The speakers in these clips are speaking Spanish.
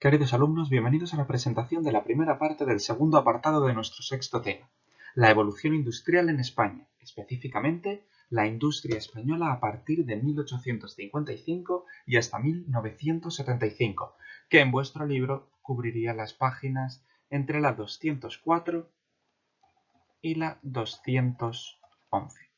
Queridos alumnos, bienvenidos a la presentación de la primera parte del segundo apartado de nuestro sexto tema, la evolución industrial en España, específicamente la industria española a partir de 1855 y hasta 1975, que en vuestro libro cubriría las páginas entre la 204 y la 211.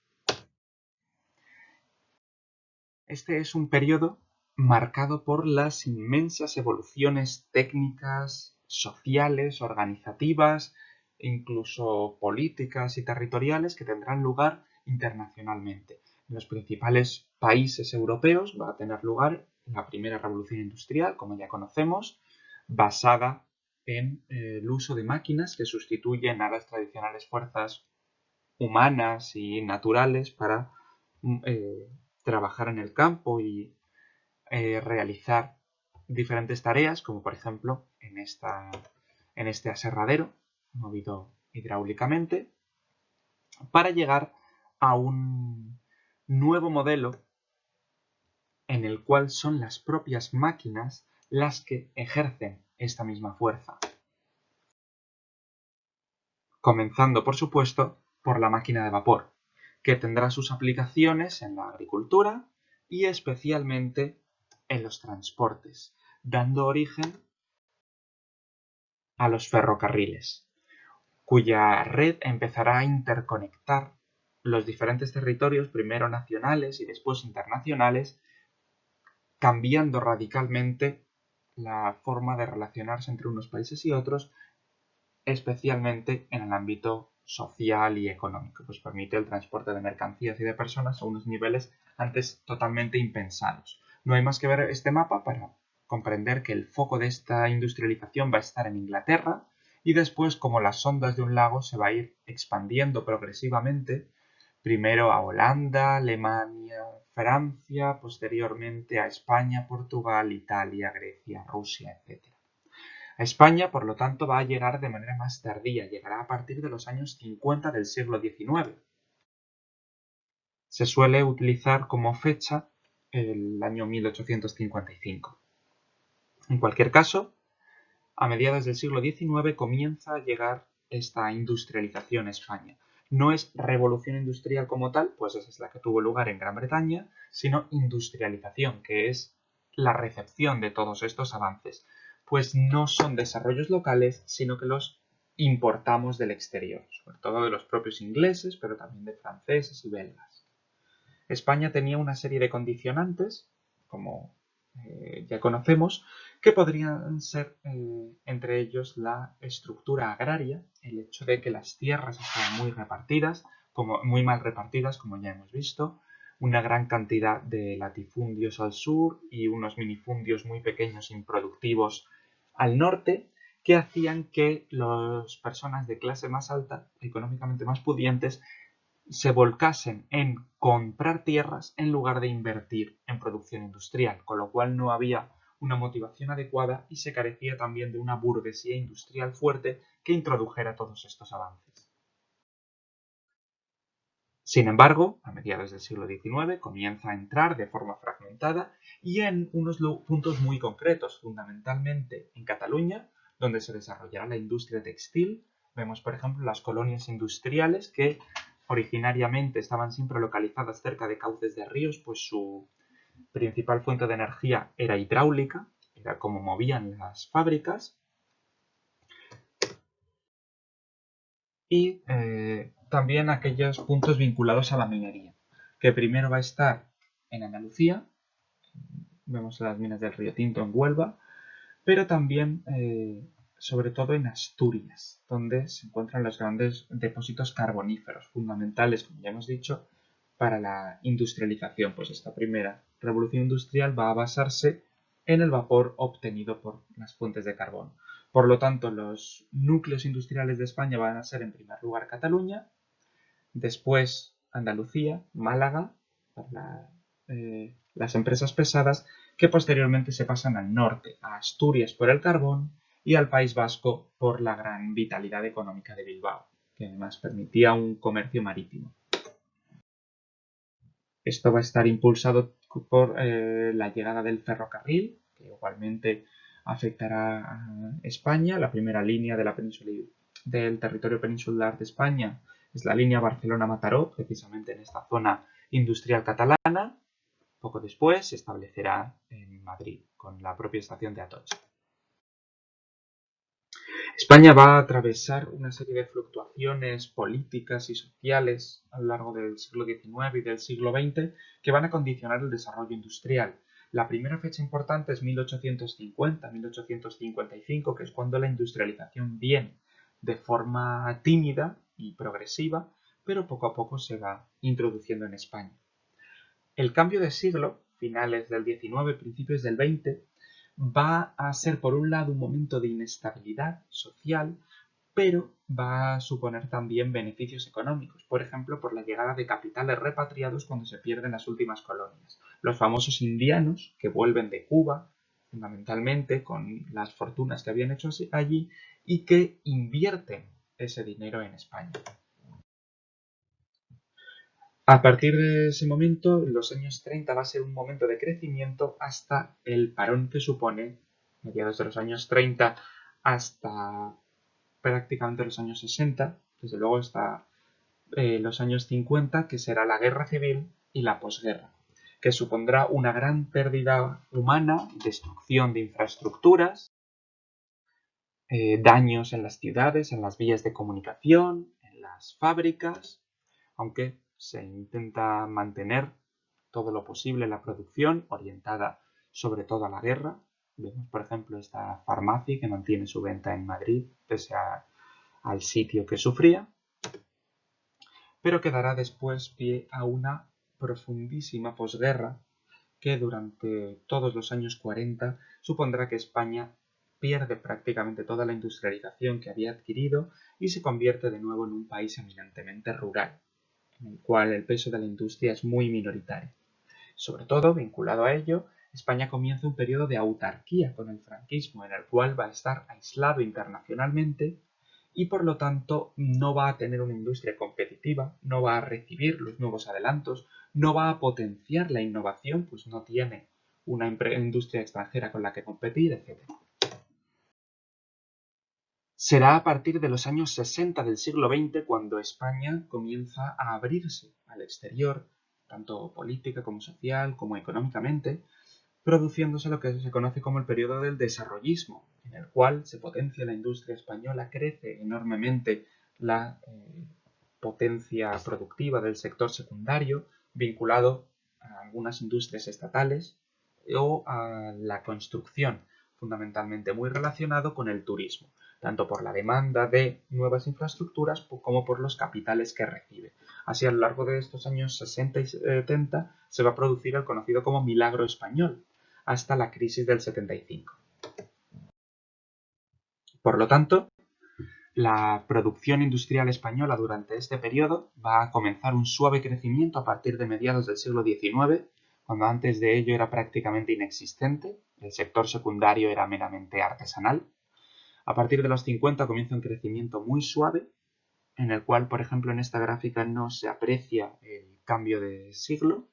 Este es un periodo marcado por las inmensas evoluciones técnicas, sociales, organizativas, incluso políticas y territoriales que tendrán lugar internacionalmente. En los principales países europeos va a tener lugar la primera revolución industrial, como ya conocemos, basada en el uso de máquinas que sustituyen a las tradicionales fuerzas humanas y naturales para trabajar en el campo y realizar diferentes tareas, como por ejemplo en este aserradero movido hidráulicamente, para llegar a un nuevo modelo en el cual son las propias máquinas las que ejercen esta misma fuerza. Comenzando, por supuesto, por la máquina de vapor, que tendrá sus aplicaciones en la agricultura y especialmente en los transportes, dando origen a los ferrocarriles, cuya red empezará a interconectar los diferentes territorios, primero nacionales y después internacionales, cambiando radicalmente la forma de relacionarse entre unos países y otros, especialmente en el ámbito social y económico, pues permite el transporte de mercancías y de personas a unos niveles antes totalmente impensados. No hay más que ver este mapa para comprender que el foco de esta industrialización va a estar en Inglaterra y después, como las ondas de un lago, se va a ir expandiendo progresivamente, primero a Holanda, Alemania, Francia, posteriormente a España, Portugal, Italia, Grecia, Rusia, etc. A España, por lo tanto, va a llegar de manera más tardía, llegará a partir de los años 50 del siglo XIX. Se suele utilizar como fecha el año 1855. En cualquier caso, a mediados del siglo XIX comienza a llegar esta industrialización a España. No es revolución industrial como tal, pues esa es la que tuvo lugar en Gran Bretaña, sino industrialización, que es la recepción de todos estos avances. Pues no son desarrollos locales, sino que los importamos del exterior, sobre todo de los propios ingleses, pero también de franceses y belgas. España tenía una serie de condicionantes, como ya conocemos, que podrían ser entre ellos la estructura agraria, el hecho de que las tierras estaban muy mal repartidas, como ya hemos visto, una gran cantidad de latifundios al sur y unos minifundios muy pequeños improductivos al norte, que hacían que las personas de clase más alta, económicamente más pudientes, se volcasen en comprar tierras en lugar de invertir en producción industrial, con lo cual no había una motivación adecuada y se carecía también de una burguesía industrial fuerte que introdujera todos estos avances. Sin embargo, a mediados del siglo XIX comienza a entrar de forma fragmentada y en unos puntos muy concretos, fundamentalmente en Cataluña, donde se desarrollará la industria textil. Vemos, por ejemplo, las colonias industriales que originariamente estaban siempre localizadas cerca de cauces de ríos, pues su principal fuente de energía era hidráulica, era como movían las fábricas, y también aquellos puntos vinculados a la minería, que primero va a estar en Andalucía, vemos las minas del Río Tinto en Huelva, pero también sobre todo en Asturias, donde se encuentran los grandes depósitos carboníferos, fundamentales, como ya hemos dicho, para la industrialización. Pues esta primera revolución industrial va a basarse en el vapor obtenido por las fuentes de carbón. Por lo tanto, los núcleos industriales de España van a ser en primer lugar Cataluña, después Andalucía, Málaga, para las empresas pesadas, que posteriormente se pasan al norte, a Asturias por el carbón y al País Vasco por la gran vitalidad económica de Bilbao, que además permitía un comercio marítimo. Esto va a estar impulsado por la llegada del ferrocarril, que igualmente afectará a España. La primera línea de la península, del territorio peninsular de España es la línea Barcelona-Mataró, precisamente en esta zona industrial catalana. Poco después se establecerá en Madrid, con la propia estación de Atocha. España va a atravesar una serie de fluctuaciones políticas y sociales a lo largo del siglo XIX y del siglo XX que van a condicionar el desarrollo industrial. La primera fecha importante es 1850-1855, que es cuando la industrialización viene de forma tímida y progresiva, pero poco a poco se va introduciendo en España. El cambio de siglo, finales del XIX, principios del XX, va a ser por un lado un momento de inestabilidad social, pero va a suponer también beneficios económicos, por ejemplo, por la llegada de capitales repatriados cuando se pierden las últimas colonias. Los famosos indianos que vuelven de Cuba, fundamentalmente con las fortunas que habían hecho allí, y que invierten ese dinero en España. A partir de ese momento, los años 30 va a ser un momento de crecimiento hasta el parón que supone, mediados de los años 30 hasta prácticamente los años 60, desde luego hasta los años 50, que será la guerra civil y la posguerra, que supondrá una gran pérdida humana, destrucción de infraestructuras, daños en las ciudades, en las vías de comunicación, en las fábricas, aunque se intenta mantener todo lo posible la producción orientada sobre todo a la guerra. Vemos, por ejemplo, esta farmacia que mantiene su venta en Madrid pese al sitio que sufría, pero que dará después pie a una profundísima posguerra que durante todos los años 40 supondrá que España pierde prácticamente toda la industrialización que había adquirido y se convierte de nuevo en un país eminentemente rural, en el cual el peso de la industria es muy minoritario. Sobre todo, vinculado a ello, España comienza un periodo de autarquía con el franquismo, en el cual va a estar aislado internacionalmente y por lo tanto no va a tener una industria competitiva, no va a recibir los nuevos adelantos, no va a potenciar la innovación, pues no tiene una industria extranjera con la que competir, etc. Será a partir de los años 60 del siglo XX cuando España comienza a abrirse al exterior, tanto política como social como económicamente, produciéndose lo que se conoce como el periodo del desarrollismo, en el cual se potencia la industria española, crece enormemente la potencia productiva del sector secundario, vinculado a algunas industrias estatales o a la construcción, fundamentalmente muy relacionado con el turismo, tanto por la demanda de nuevas infraestructuras como por los capitales que recibe. Así, a lo largo de estos años 60 y 70 se va a producir el conocido como milagro español, hasta la crisis del 75. Por lo tanto, la producción industrial española durante este periodo va a comenzar un suave crecimiento a partir de mediados del siglo XIX, cuando antes de ello era prácticamente inexistente, el sector secundario era meramente artesanal. A partir de los 50 comienza un crecimiento muy suave, en el cual, por ejemplo, en esta gráfica no se aprecia el cambio de siglo.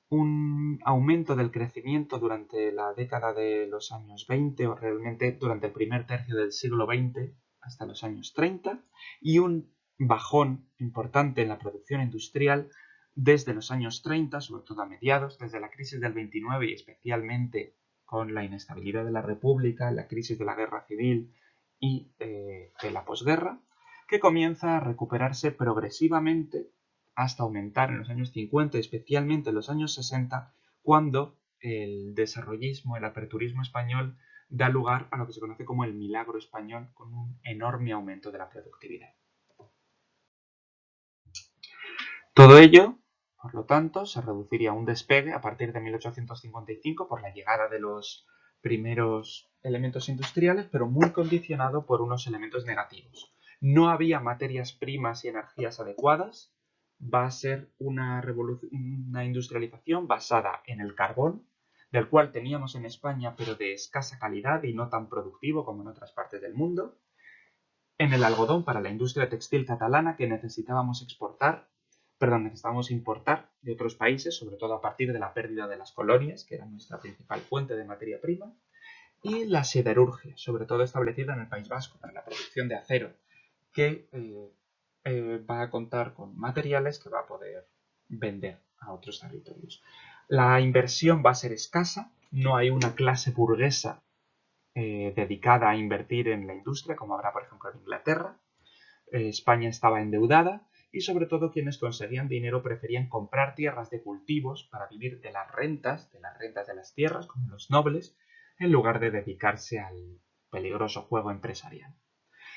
Un aumento del crecimiento durante la década de los años 20 o realmente durante el primer tercio del siglo XX hasta los años 30 y un bajón importante en la producción industrial desde los años 30, sobre todo a mediados, desde la crisis del 29 y especialmente con la inestabilidad de la República, la crisis de la Guerra Civil y de la posguerra, que comienza a recuperarse progresivamente hasta aumentar en los años 50, especialmente en los años 60, cuando el desarrollismo, el aperturismo español da lugar a lo que se conoce como el milagro español, con un enorme aumento de la productividad. Todo ello, por lo tanto, se reduciría a un despegue a partir de 1855 por la llegada de los primeros elementos industriales, pero muy condicionado por unos elementos negativos. No había materias primas y energías adecuadas. Va a ser una industrialización basada en el carbón, del cual teníamos en España, pero de escasa calidad y no tan productivo como en otras partes del mundo. En el algodón para la industria textil catalana que necesitábamos importar de otros países, sobre todo a partir de la pérdida de las colonias, que era nuestra principal fuente de materia prima. y la siderurgia, sobre todo establecida en el País Vasco para la producción de acero, que va a contar con materiales que va a poder vender a otros territorios. La inversión va a ser escasa, no hay una clase burguesa dedicada a invertir en la industria, como habrá, por ejemplo, en Inglaterra. España estaba endeudada y sobre todo quienes conseguían dinero preferían comprar tierras de cultivos para vivir de las rentas de las tierras, como los nobles, en lugar de dedicarse al peligroso juego empresarial.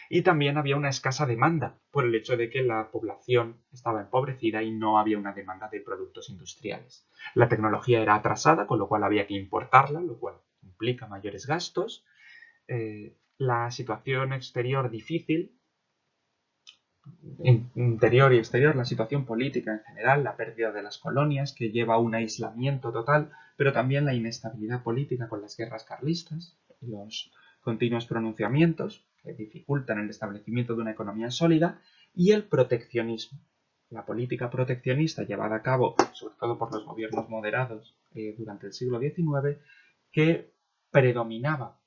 Y también había una escasa demanda por el hecho de que la población estaba empobrecida y no había una demanda de productos industriales. La tecnología era atrasada, con lo cual había que importarla, lo cual implica mayores gastos. La situación exterior difícil, interior y exterior, la situación política en general, la pérdida de las colonias que lleva a un aislamiento total, pero también la inestabilidad política con las guerras carlistas y los continuos pronunciamientos que dificultan el establecimiento de una economía sólida y el proteccionismo. La política proteccionista llevada a cabo, sobre todo por los gobiernos moderados durante el siglo XIX, que predominaba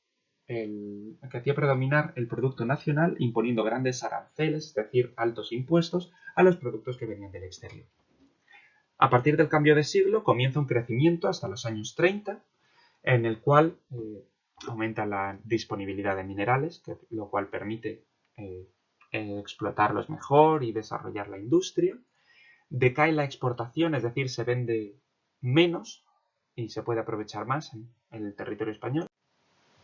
que hacía predominar el producto nacional imponiendo grandes aranceles, es decir, altos impuestos, a los productos que venían del exterior. A partir del cambio de siglo comienza un crecimiento hasta los años 30, en el cual aumenta la disponibilidad de minerales, lo cual permite explotarlos mejor y desarrollar la industria. Decae la exportación, es decir, se vende menos y se puede aprovechar más en el territorio español.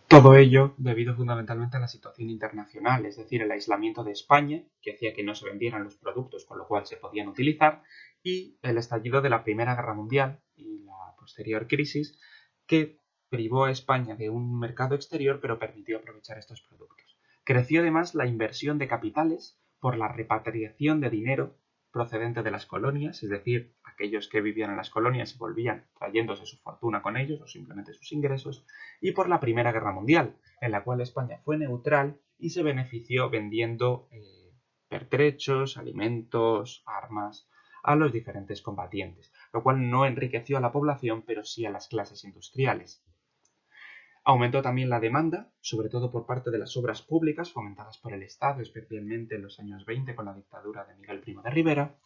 Todo ello debido fundamentalmente a la situación internacional, es decir, el aislamiento de España, que hacía que no se vendieran los productos con lo cual se podían utilizar, y el estallido de la Primera Guerra Mundial y la posterior crisis, que privó a España de un mercado exterior pero permitió aprovechar estos productos. Creció además la inversión de capitales por la repatriación de dinero procedente de las colonias, es decir, aquellos que vivían en las colonias y volvían trayéndose su fortuna con ellos o simplemente sus ingresos, y por la Primera Guerra Mundial, en la cual España fue neutral y se benefició vendiendo pertrechos, alimentos, armas a los diferentes combatientes, lo cual no enriqueció a la población, pero sí a las clases industriales. Aumentó también la demanda, sobre todo por parte de las obras públicas fomentadas por el Estado, especialmente en los años 20 con la dictadura de Miguel Primo de Rivera,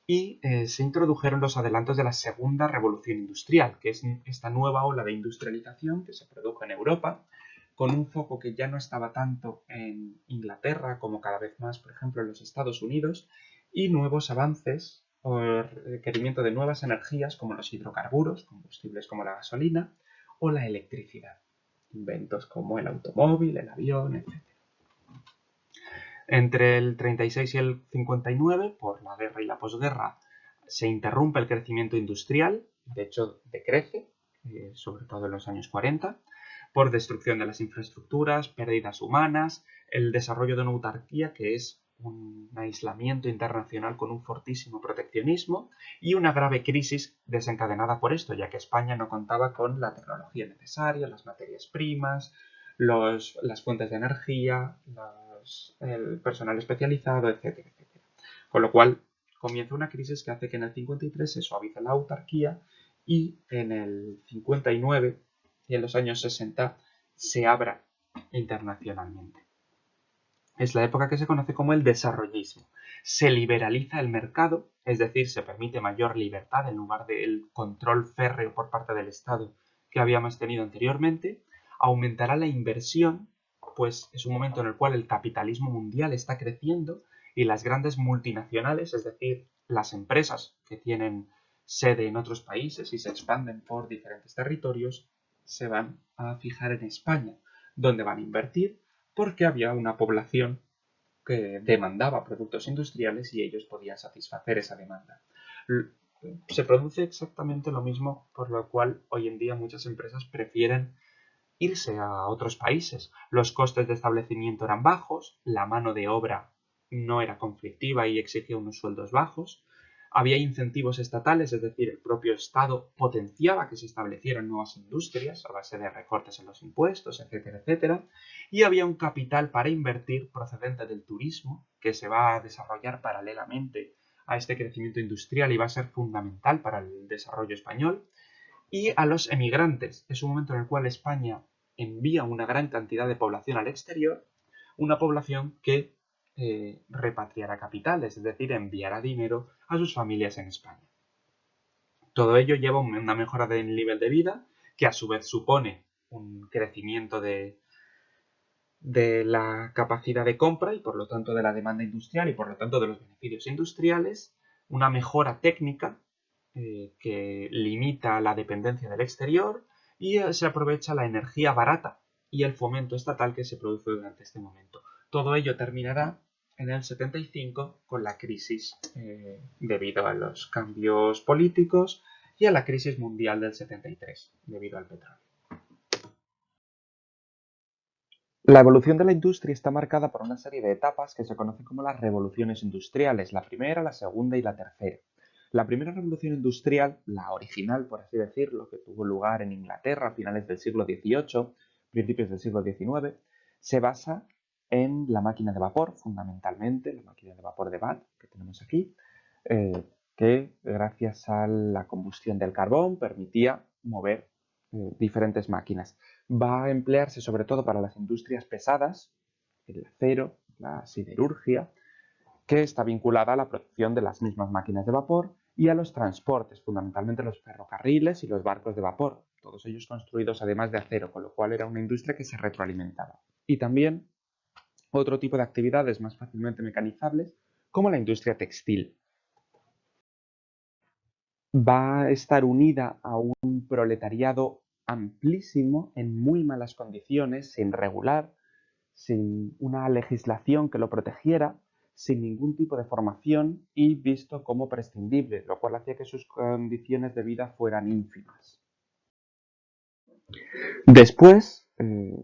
y se introdujeron los adelantos de la Segunda Revolución Industrial, que es esta nueva ola de industrialización que se produjo en Europa, con un foco que ya no estaba tanto en Inglaterra como cada vez más, por ejemplo, en los Estados Unidos, y nuevos avances o el requerimiento de nuevas energías como los hidrocarburos, combustibles como la gasolina, o la electricidad, inventos como el automóvil, el avión, etc. Entre el 36 y el 59, por la guerra y la posguerra, se interrumpe el crecimiento industrial, de hecho decrece, sobre todo en los años 40, por destrucción de las infraestructuras, pérdidas humanas, el desarrollo de una autarquía que es un aislamiento internacional con un fortísimo proteccionismo y una grave crisis desencadenada por esto, ya que España no contaba con la tecnología necesaria, las materias primas, las fuentes de energía, el personal especializado, etcétera, etcétera. Con lo cual comienza una crisis que hace que en el 53 se suavice la autarquía y en el 59 y en los años 60 se abra internacionalmente. Es la época que se conoce como el desarrollismo. Se liberaliza el mercado, es decir, se permite mayor libertad en lugar del control férreo por parte del Estado que habíamos tenido anteriormente. Aumentará la inversión, pues es un momento en el cual el capitalismo mundial está creciendo y las grandes multinacionales, es decir, las empresas que tienen sede en otros países y se expanden por diferentes territorios, se van a fijar en España, donde van a invertir porque había una población que demandaba productos industriales y ellos podían satisfacer esa demanda. Se produce exactamente lo mismo, por lo cual hoy en día muchas empresas prefieren irse a otros países. Los costes de establecimiento eran bajos, la mano de obra no era conflictiva y exigía unos sueldos bajos. Había incentivos estatales, es decir, el propio Estado potenciaba que se establecieran nuevas industrias a base de recortes en los impuestos, etcétera, etcétera. Y había un capital para invertir procedente del turismo que se va a desarrollar paralelamente a este crecimiento industrial y va a ser fundamental para el desarrollo español. Y a los emigrantes. Es un momento en el cual España envía una gran cantidad de población al exterior, una población que repatriará capitales, es decir, enviará dinero a sus familias en España. Todo ello lleva a una mejora del nivel de vida, que a su vez supone un crecimiento de la capacidad de compra y por lo tanto de la demanda industrial y por lo tanto de los beneficios industriales, una mejora técnica que limita la dependencia del exterior y se aprovecha la energía barata y el fomento estatal que se produce durante este momento. Todo ello terminará en el 75 con la crisis debido a los cambios políticos y a la crisis mundial del 73 debido al petróleo. La evolución de la industria está marcada por una serie de etapas que se conocen como las revoluciones industriales, la primera, la segunda y la tercera. La primera revolución industrial, la original por así decirlo, que tuvo lugar en Inglaterra a finales del siglo XVIII, principios del siglo XIX, se basa en la máquina de vapor, fundamentalmente, la máquina de vapor de Watt que tenemos aquí, que gracias a la combustión del carbón permitía mover diferentes máquinas. Va a emplearse sobre todo para las industrias pesadas, el acero, la siderurgia, que está vinculada a la producción de las mismas máquinas de vapor y a los transportes, fundamentalmente los ferrocarriles y los barcos de vapor, todos ellos construidos además de acero, con lo cual era una industria que se retroalimentaba. Y también otro tipo de actividades más fácilmente mecanizables, como la industria textil. Va a estar unida a un proletariado amplísimo, en muy malas condiciones, sin regular, sin una legislación que lo protegiera, sin ningún tipo de formación y visto como prescindible, lo cual hacía que sus condiciones de vida fueran ínfimas. Después,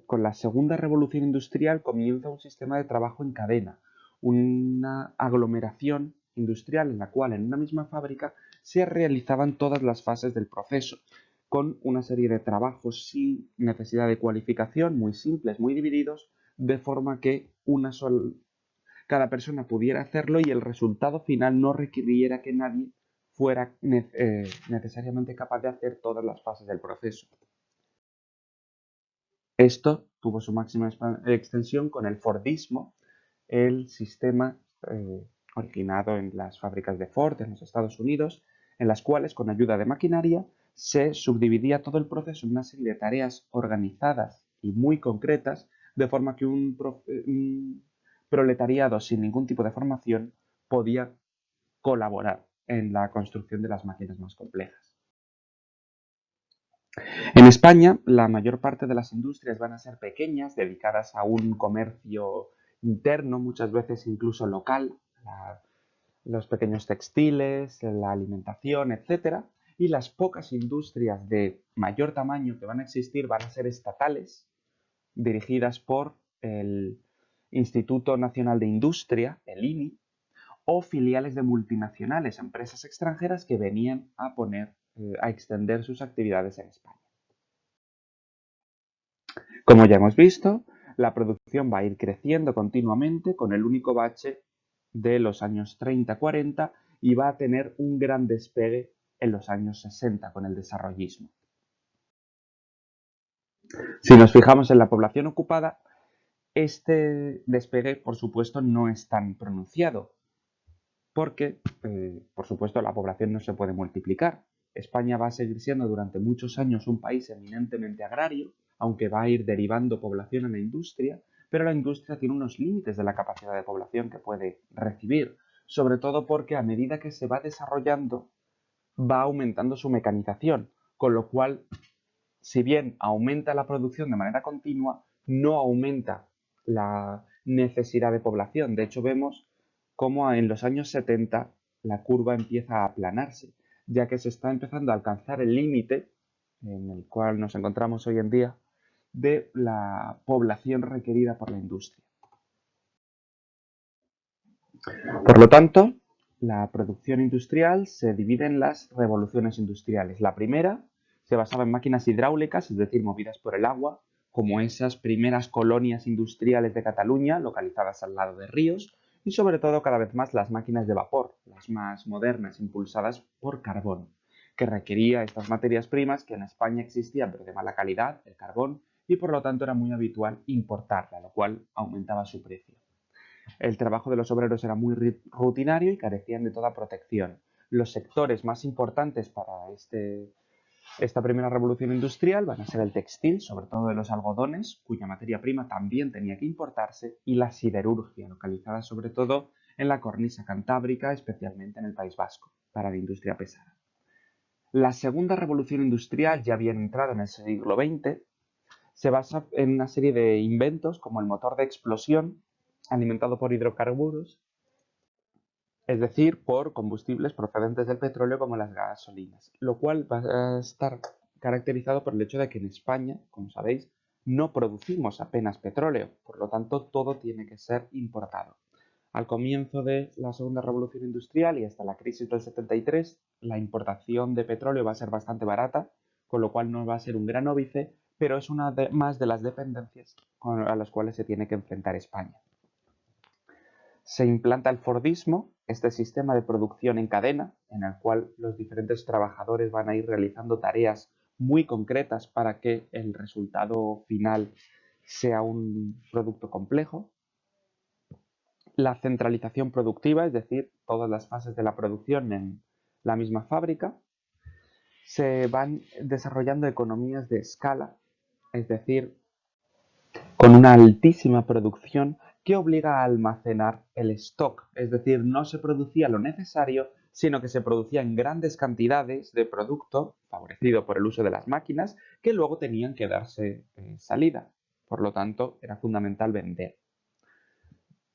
con la segunda revolución industrial, comienza un sistema de trabajo en cadena, una aglomeración industrial en la cual en una misma fábrica se realizaban todas las fases del proceso, con una serie de trabajos sin necesidad de cualificación, muy simples, muy divididos, de forma que cada persona pudiera hacerlo y el resultado final no requiriera que nadie fuera necesariamente capaz de hacer todas las fases del proceso. Esto tuvo su máxima extensión con el Fordismo, el sistema originado en las fábricas de Ford en los Estados Unidos, en las cuales, con ayuda de maquinaria, se subdividía todo el proceso en una serie de tareas organizadas y muy concretas, de forma que un proletariado sin ningún tipo de formación podía colaborar en la construcción de las máquinas más complejas. En España, la mayor parte de las industrias van a ser pequeñas, dedicadas a un comercio interno, muchas veces incluso local, los pequeños textiles, la alimentación, etc. Y las pocas industrias de mayor tamaño que van a existir van a ser estatales, dirigidas por el Instituto Nacional de Industria, el INI, o filiales de multinacionales, empresas extranjeras que venían a extender sus actividades en España. Como ya hemos visto, la producción va a ir creciendo continuamente con el único bache de los años 30-40 y va a tener un gran despegue en los años 60 con el desarrollismo. Si nos fijamos en la población ocupada, este despegue, por supuesto, no es tan pronunciado, porque, por supuesto, la población no se puede multiplicar. España va a seguir siendo durante muchos años un país eminentemente agrario, aunque va a ir derivando población en la industria, pero la industria tiene unos límites de la capacidad de población que puede recibir, sobre todo porque a medida que se va desarrollando, va aumentando su mecanización, con lo cual, si bien aumenta la producción de manera continua, no aumenta la necesidad de población. De hecho, vemos cómo en los años 70 la curva empieza a aplanarse, ya que se está empezando a alcanzar el límite en el cual nos encontramos hoy en día de la población requerida por la industria. Por lo tanto, la producción industrial se divide en las revoluciones industriales. La primera se basaba en máquinas hidráulicas, es decir, movidas por el agua, como esas primeras colonias industriales de Cataluña, localizadas al lado de ríos, y sobre todo cada vez más las máquinas de vapor, las más modernas, impulsadas por carbón, que requería estas materias primas que en España existían pero de mala calidad, el carbón, y por lo tanto era muy habitual importarla, lo cual aumentaba su precio. El trabajo de los obreros era muy rutinario y carecían de toda protección. Los sectores más importantes para esta primera revolución industrial van a ser el textil, sobre todo de los algodones, cuya materia prima también tenía que importarse, y la siderurgia, localizada sobre todo en la cornisa cantábrica, especialmente en el País Vasco, para la industria pesada. La segunda revolución industrial, ya bien entrada en el siglo XX, se basa en una serie de inventos como el motor de explosión, alimentado por hidrocarburos, es decir, por combustibles procedentes del petróleo como las gasolinas, lo cual va a estar caracterizado por el hecho de que en España, como sabéis, no producimos apenas petróleo, por lo tanto todo tiene que ser importado. Al comienzo de la segunda revolución industrial y hasta la crisis del 73, la importación de petróleo va a ser bastante barata, con lo cual no va a ser un gran óbice, pero es una más de las dependencias a las cuales se tiene que enfrentar España. Se implanta el Fordismo, este sistema de producción en cadena, en el cual los diferentes trabajadores van a ir realizando tareas muy concretas para que el resultado final sea un producto complejo. La centralización productiva, es decir, todas las fases de la producción en la misma fábrica. Se van desarrollando economías de escala, es decir, con una altísima producción que obliga a almacenar el stock, es decir, no se producía lo necesario, sino que se producía en grandes cantidades de producto, favorecido por el uso de las máquinas, que luego tenían que darse salida. Por lo tanto, era fundamental vender.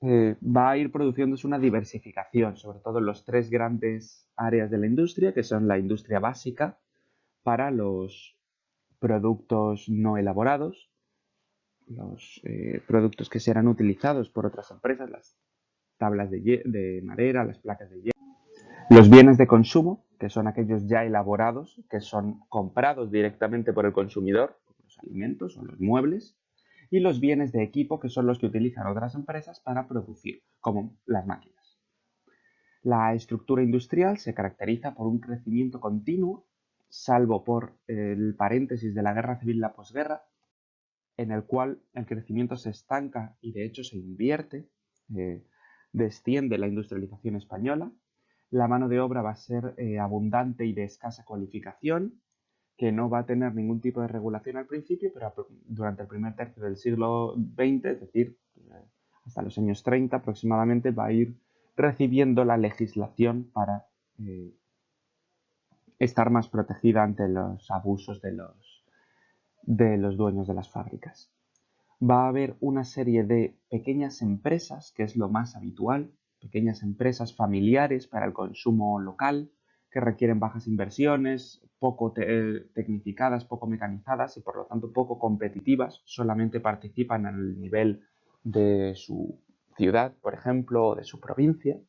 Va a ir produciéndose una diversificación, sobre todo en los tres grandes áreas de la industria, que son la industria básica para los productos no elaborados, los productos que serán utilizados por otras empresas, las tablas de madera, las placas de hierro, los bienes de consumo, que son aquellos ya elaborados, que son comprados directamente por el consumidor, como los alimentos o los muebles, y los bienes de equipo, que son los que utilizan otras empresas para producir, como las máquinas. La estructura industrial se caracteriza por un crecimiento continuo, salvo por el paréntesis de la guerra civil y la posguerra, en el cual el crecimiento se estanca y de hecho se invierte, desciende la industrialización española. La mano de obra va a ser abundante y de escasa cualificación, que no va a tener ningún tipo de regulación al principio, pero durante el primer tercio del siglo XX, es decir, hasta los años 30 aproximadamente, va a ir recibiendo la legislación para estar más protegida ante los abusos de los dueños de las fábricas. Va a haber una serie de pequeñas empresas, que es lo más habitual, pequeñas empresas familiares para el consumo local, que requieren bajas inversiones, poco tecnificadas, poco mecanizadas y por lo tanto poco competitivas, solamente participan al nivel de su ciudad, por ejemplo, o de su provincia,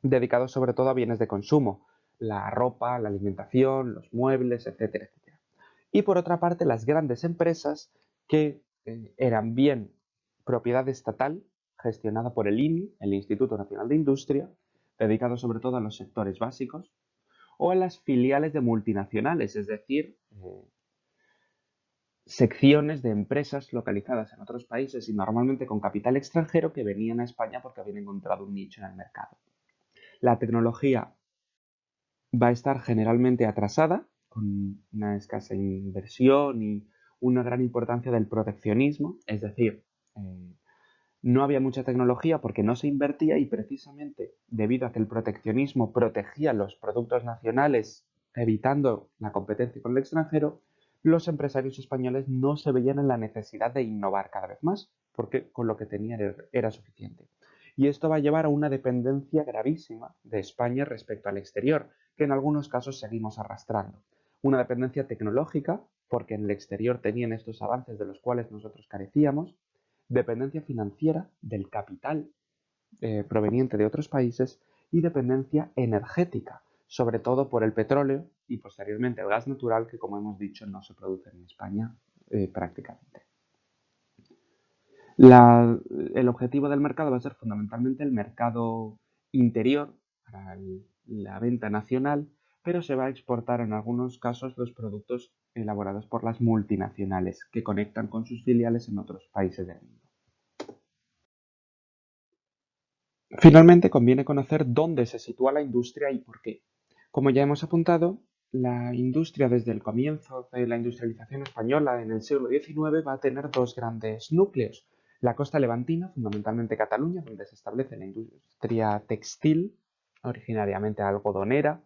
dedicados sobre todo a bienes de consumo, la ropa, la alimentación, los muebles, etcétera, etcétera. Y por otra parte, las grandes empresas que eran bien propiedad estatal, gestionada por el INI, el Instituto Nacional de Industria, dedicado sobre todo a los sectores básicos, o a las filiales de multinacionales, es decir, secciones de empresas localizadas en otros países y normalmente con capital extranjero que venían a España porque habían encontrado un nicho en el mercado. La tecnología va a estar generalmente atrasada, con una escasa inversión y una gran importancia del proteccionismo, es decir, no había mucha tecnología porque no se invertía y precisamente debido a que el proteccionismo protegía los productos nacionales evitando la competencia con el extranjero, los empresarios españoles no se veían en la necesidad de innovar cada vez más, porque con lo que tenían era suficiente. Y esto va a llevar a una dependencia gravísima de España respecto al exterior, que en algunos casos seguimos arrastrando. Una dependencia tecnológica, porque en el exterior tenían estos avances de los cuales nosotros carecíamos, dependencia financiera del capital proveniente de otros países y dependencia energética, sobre todo por el petróleo y posteriormente el gas natural, que como hemos dicho no se produce en España prácticamente. El objetivo del mercado va a ser fundamentalmente el mercado interior para la venta nacional, pero se va a exportar en algunos casos los productos elaborados por las multinacionales que conectan con sus filiales en otros países del mundo. Finalmente, conviene conocer dónde se sitúa la industria y por qué. Como ya hemos apuntado, la industria desde el comienzo de la industrialización española en el siglo XIX va a tener dos grandes núcleos. La costa levantina, fundamentalmente Cataluña, donde se establece la industria textil, originariamente algodonera,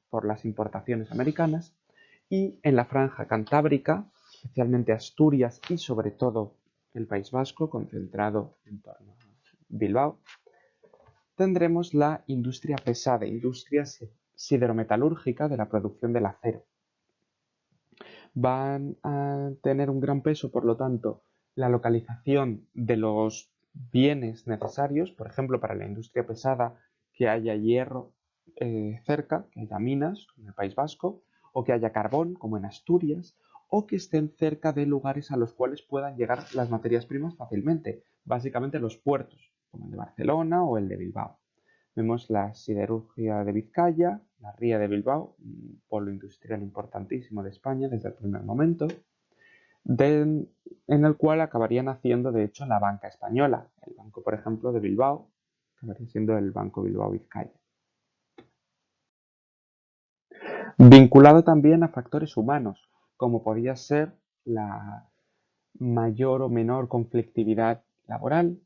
por las importaciones americanas, y en la franja cantábrica, especialmente Asturias y sobre todo el País Vasco, concentrado en torno a Bilbao, tendremos la industria pesada, industria siderometalúrgica de la producción del acero. Van a tener un gran peso, por lo tanto, la localización de los bienes necesarios, por ejemplo, para la industria pesada, que haya hierro cerca, que haya minas, como en el País Vasco, o que haya carbón, como en Asturias, o que estén cerca de lugares a los cuales puedan llegar las materias primas fácilmente, básicamente los puertos, como el de Barcelona o el de Bilbao. Vemos la siderurgia de Vizcaya, la ría de Bilbao, un polo industrial importantísimo de España desde el primer momento, en el cual acabaría naciendo, de hecho, la banca española. El banco, por ejemplo, de Bilbao, acabaría siendo el Banco Bilbao Vizcaya. Vinculado también a factores humanos, como podía ser la mayor o menor conflictividad laboral,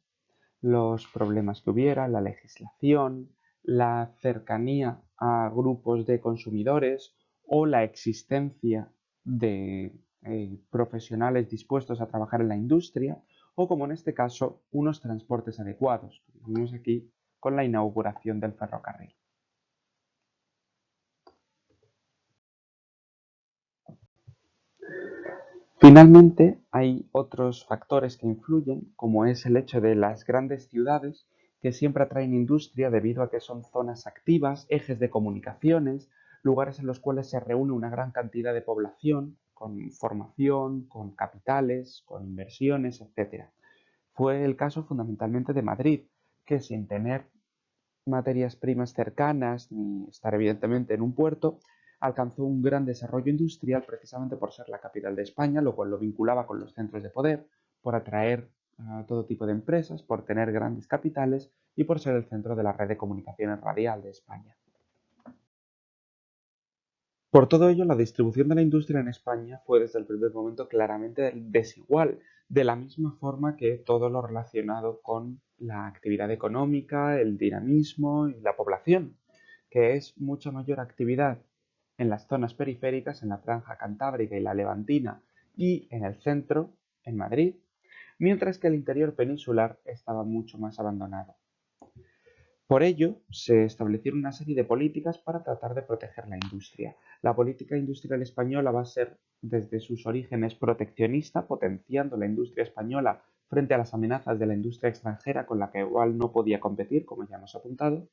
los problemas que hubiera, la legislación, la cercanía a grupos de consumidores o la existencia de profesionales dispuestos a trabajar en la industria o, como en este caso, unos transportes adecuados. Lo vemos aquí con la inauguración del ferrocarril. Finalmente, hay otros factores que influyen, como es el hecho de las grandes ciudades, que siempre atraen industria debido a que son zonas activas, ejes de comunicaciones, lugares en los cuales se reúne una gran cantidad de población, con formación, con capitales, con inversiones, etc. Fue el caso fundamentalmente de Madrid, que sin tener materias primas cercanas ni estar evidentemente en un puerto, alcanzó un gran desarrollo industrial precisamente por ser la capital de España, lo cual lo vinculaba con los centros de poder, por atraer a todo tipo de empresas, por tener grandes capitales y por ser el centro de la red de comunicaciones radial de España. Por todo ello, la distribución de la industria en España fue desde el primer momento claramente desigual, de la misma forma que todo lo relacionado con la actividad económica, el dinamismo y la población, que es mucha mayor actividad en las zonas periféricas, en la franja cantábrica y la levantina, y en el centro, en Madrid, mientras que el interior peninsular estaba mucho más abandonado. Por ello, se establecieron una serie de políticas para tratar de proteger la industria. La política industrial española va a ser, desde sus orígenes, proteccionista, potenciando la industria española frente a las amenazas de la industria extranjera con la que igual no podía competir, como ya hemos apuntado,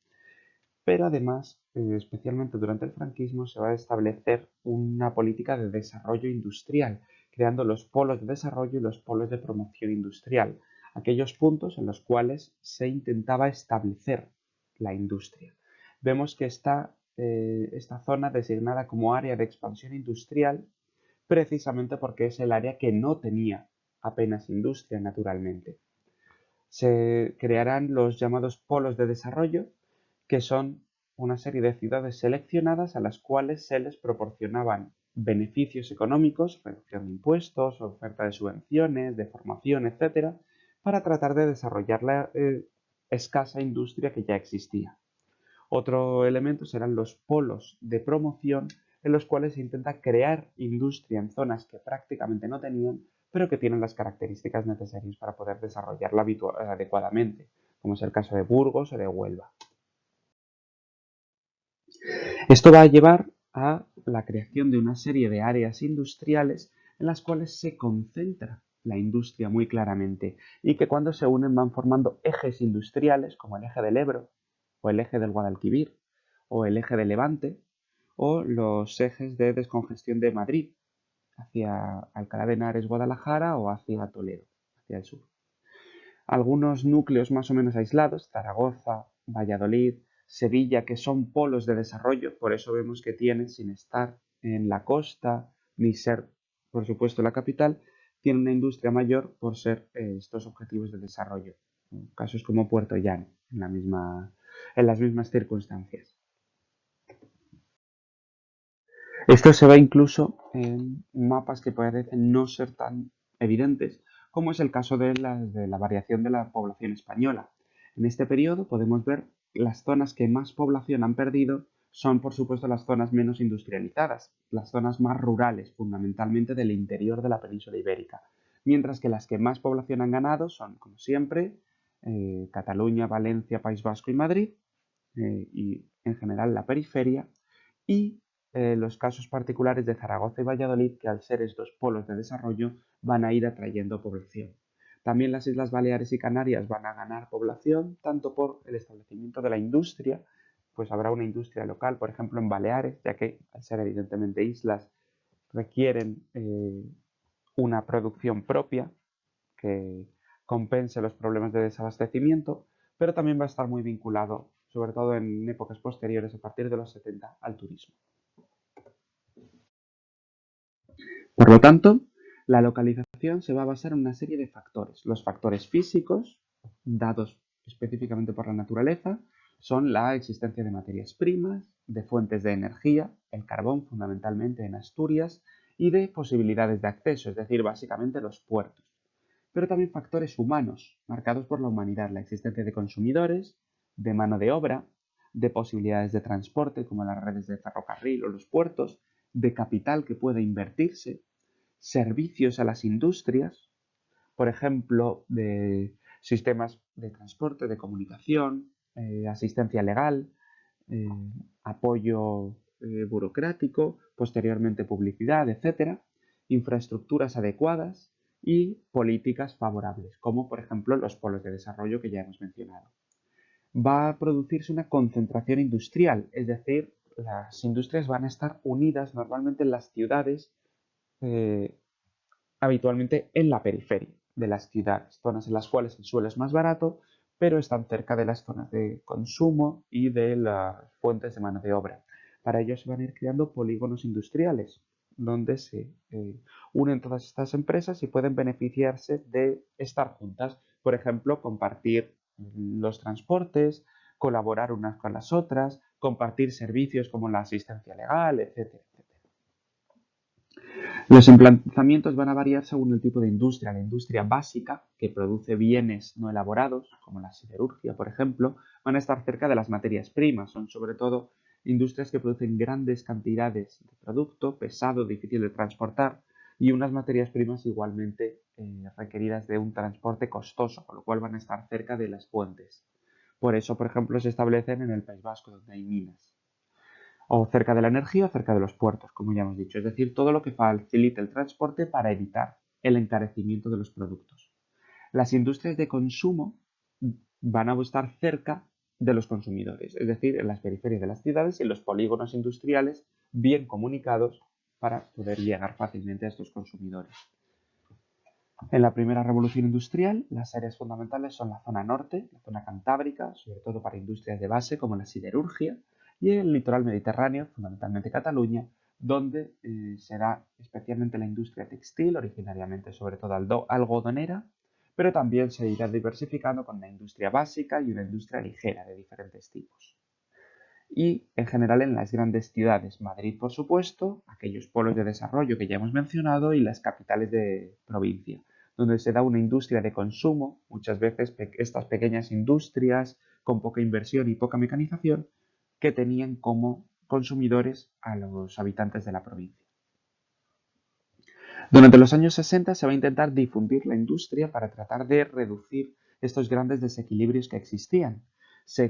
pero además, especialmente durante el franquismo, se va a establecer una política de desarrollo industrial, creando los polos de desarrollo y los polos de promoción industrial, aquellos puntos en los cuales se intentaba establecer la industria. Vemos que está esta zona designada como área de expansión industrial precisamente porque es el área que no tenía apenas industria naturalmente. Se crearán los llamados polos de desarrollo, que son una serie de ciudades seleccionadas a las cuales se les proporcionaban beneficios económicos, reducción de impuestos, oferta de subvenciones, de formación, etcétera, para tratar de desarrollar la escasa industria que ya existía. Otro elemento serán los polos de promoción, en los cuales se intenta crear industria en zonas que prácticamente no tenían, pero que tienen las características necesarias para poder desarrollarla adecuadamente, como es el caso de Burgos o de Huelva. Esto va a llevar a la creación de una serie de áreas industriales en las cuales se concentra la industria muy claramente y que cuando se unen van formando ejes industriales como el eje del Ebro o el eje del Guadalquivir o el eje de Levante o los ejes de descongestión de Madrid hacia Alcalá de Henares, Guadalajara o hacia Toledo, hacia el sur. Algunos núcleos más o menos aislados, Zaragoza, Valladolid, Sevilla, que son polos de desarrollo, por eso vemos que tienen, sin estar en la costa ni ser, por supuesto, la capital, tiene una industria mayor por ser estos objetivos de desarrollo. Casos como Puerto Llano, en las mismas circunstancias. Esto se ve incluso en mapas que parecen no ser tan evidentes, como es el caso de la variación de la población española. En este periodo podemos ver las zonas que más población han perdido son, por supuesto, las zonas menos industrializadas, las zonas más rurales, fundamentalmente del interior de la península ibérica, mientras que las que más población han ganado son, como siempre, Cataluña, Valencia, País Vasco y Madrid, y en general la periferia, y los casos particulares de Zaragoza y Valladolid, que al ser estos polos de desarrollo van a ir atrayendo población. También las Islas Baleares y Canarias van a ganar población, tanto por el establecimiento de la industria, pues habrá una industria local, por ejemplo, en Baleares, ya que al ser evidentemente islas requieren una producción propia que compense los problemas de desabastecimiento, pero también va a estar muy vinculado, sobre todo en épocas posteriores, a partir de los 70, al turismo. Por lo tanto, la localización se va a basar en una serie de factores. Los factores físicos, dados específicamente por la naturaleza, son la existencia de materias primas, de fuentes de energía, el carbón fundamentalmente en Asturias, y de posibilidades de acceso, es decir, básicamente los puertos. Pero también factores humanos, marcados por la humanidad, la existencia de consumidores, de mano de obra, de posibilidades de transporte como las redes de ferrocarril o los puertos, de capital que puede invertirse, servicios a las industrias, por ejemplo, de sistemas de transporte, de comunicación, asistencia legal, eh, apoyo burocrático, posteriormente publicidad, etcétera, infraestructuras adecuadas y políticas favorables, como por ejemplo los polos de desarrollo que ya hemos mencionado. Va a producirse una concentración industrial, es decir, las industrias van a estar unidas normalmente en las ciudades, eh, habitualmente en la periferia de las ciudades, zonas en las cuales el suelo es más barato, pero están cerca de las zonas de consumo y de las fuentes de mano de obra. Para ello se van a ir creando polígonos industriales, donde se unen todas estas empresas y pueden beneficiarse de estar juntas. Por ejemplo, compartir los transportes, colaborar unas con las otras, compartir servicios como la asistencia legal, etcétera. Los emplazamientos van a variar según el tipo de industria. La industria básica, que produce bienes no elaborados, como la siderurgia, por ejemplo, van a estar cerca de las materias primas. Son sobre todo industrias que producen grandes cantidades de producto, pesado, difícil de transportar, y unas materias primas igualmente requeridas de un transporte costoso, con lo cual van a estar cerca de las fuentes. Por eso, por ejemplo, se establecen en el País Vasco, donde hay minas, o cerca de la energía o cerca de los puertos, como ya hemos dicho. Es decir, todo lo que facilite el transporte para evitar el encarecimiento de los productos. Las industrias de consumo van a estar cerca de los consumidores, es decir, en las periferias de las ciudades y en los polígonos industriales bien comunicados para poder llegar fácilmente a estos consumidores. En la primera revolución industrial, las áreas fundamentales son la zona norte, la zona cantábrica, sobre todo para industrias de base como la siderurgia, y el litoral mediterráneo, fundamentalmente Cataluña, donde será especialmente la industria textil, originariamente sobre todo algodonera, pero también se irá diversificando con una industria básica y una industria ligera de diferentes tipos. Y en general en las grandes ciudades, Madrid por supuesto, aquellos polos de desarrollo que ya hemos mencionado y las capitales de provincia, donde se da una industria de consumo, muchas veces estas pequeñas industrias con poca inversión y poca mecanización, que tenían como consumidores a los habitantes de la provincia. Durante los años 60 se va a intentar difundir la industria para tratar de reducir estos grandes desequilibrios que existían. Se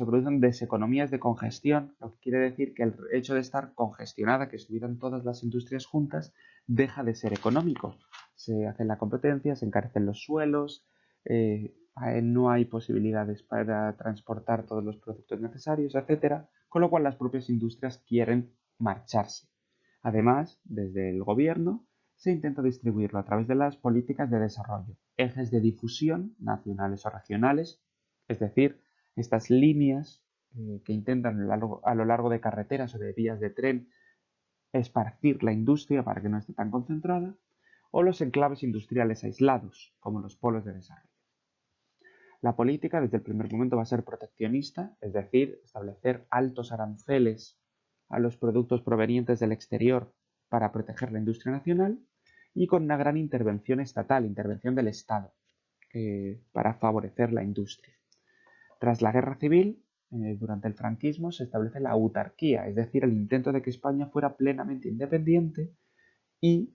producen deseconomías de congestión, lo que quiere decir que el hecho de estar congestionada, que estuvieran todas las industrias juntas, deja de ser económico. Se hace la competencia, se encarecen los suelos, no hay posibilidades para transportar todos los productos necesarios, etcétera, con lo cual las propias industrias quieren marcharse. Además, desde el gobierno se intenta distribuirlo a través de las políticas de desarrollo, ejes de difusión nacionales o regionales, es decir, estas líneas que intentan a lo largo de carreteras o de vías de tren esparcir la industria para que no esté tan concentrada, o los enclaves industriales aislados, como los polos de desarrollo. La política desde el primer momento va a ser proteccionista, es decir, establecer altos aranceles a los productos provenientes del exterior para proteger la industria nacional y con una gran intervención estatal, intervención del Estado, para favorecer la industria. Tras la guerra civil, durante el franquismo, se establece la autarquía, es decir, el intento de que España fuera plenamente independiente y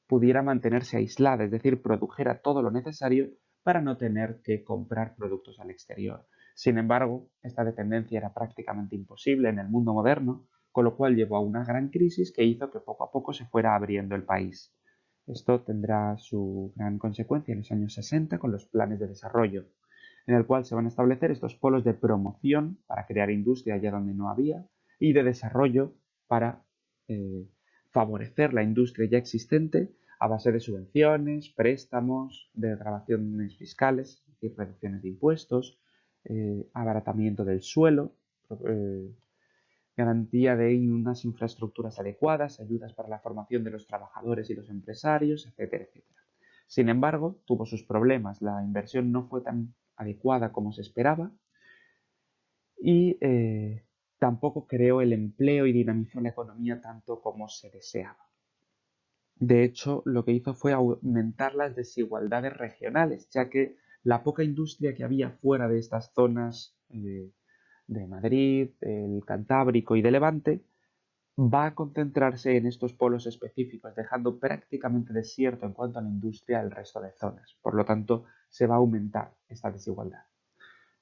pudiera mantenerse aislada, es decir, produjera todo lo necesario para no tener que comprar productos al exterior. Sin embargo, esta dependencia era prácticamente imposible en el mundo moderno, con lo cual llevó a una gran crisis que hizo que poco a poco se fuera abriendo el país. Esto tendrá su gran consecuencia en los años 60 con los planes de desarrollo, en el cual se van a establecer estos polos de promoción para crear industria allá donde no había y de desarrollo para favorecer la industria ya existente a base de subvenciones, préstamos, de grabaciones fiscales, es decir, reducciones de impuestos, abaratamiento del suelo, garantía de unas infraestructuras adecuadas, ayudas para la formación de los trabajadores y los empresarios, etcétera, etcétera. Sin embargo, tuvo sus problemas, la inversión no fue tan adecuada como se esperaba y tampoco creó el empleo y dinamizó la economía tanto como se deseaba. De hecho, lo que hizo fue aumentar las desigualdades regionales, ya que la poca industria que había fuera de estas zonas de Madrid, del Cantábrico y de Levante va a concentrarse en estos polos específicos, dejando prácticamente desierto en cuanto a la industria el resto de zonas. Por lo tanto, se va a aumentar esta desigualdad.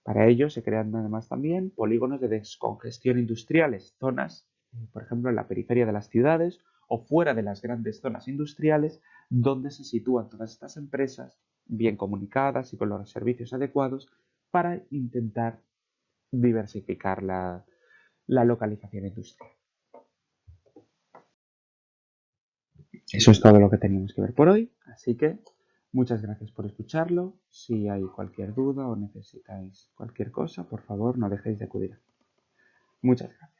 Para ello se crean además también polígonos de descongestión industriales, zonas, por ejemplo, en la periferia de las ciudades o fuera de las grandes zonas industriales, donde se sitúan todas estas empresas bien comunicadas y con los servicios adecuados para intentar diversificar la localización industrial. Eso es todo lo que teníamos que ver por hoy, así que muchas gracias por escucharlo. Si hay cualquier duda o necesitáis cualquier cosa, por favor no dejéis de acudir. Muchas gracias.